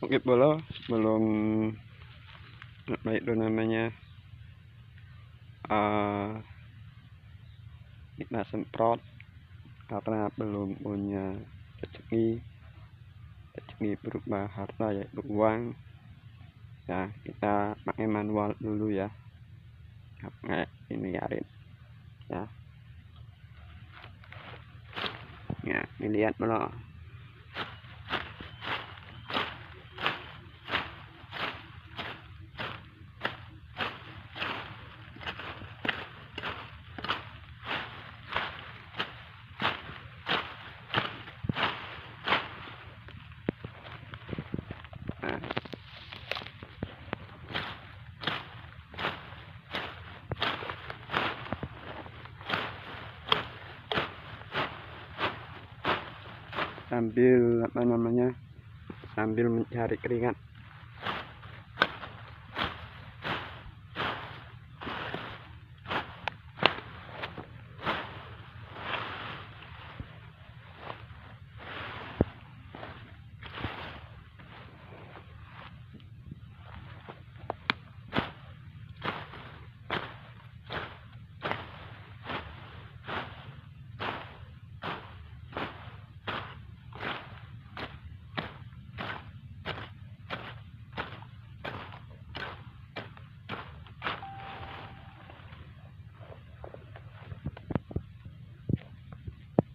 Oke Bolo, sebelum apa itu namanya kita semprot karena belum punya rezeki berupa harta yaitu uang ya, kita pakai manual dulu ya, pakai ini arit ya. Ya, ini lihat Bolo. Nah, sambil apa namanya, sambil mencari keringat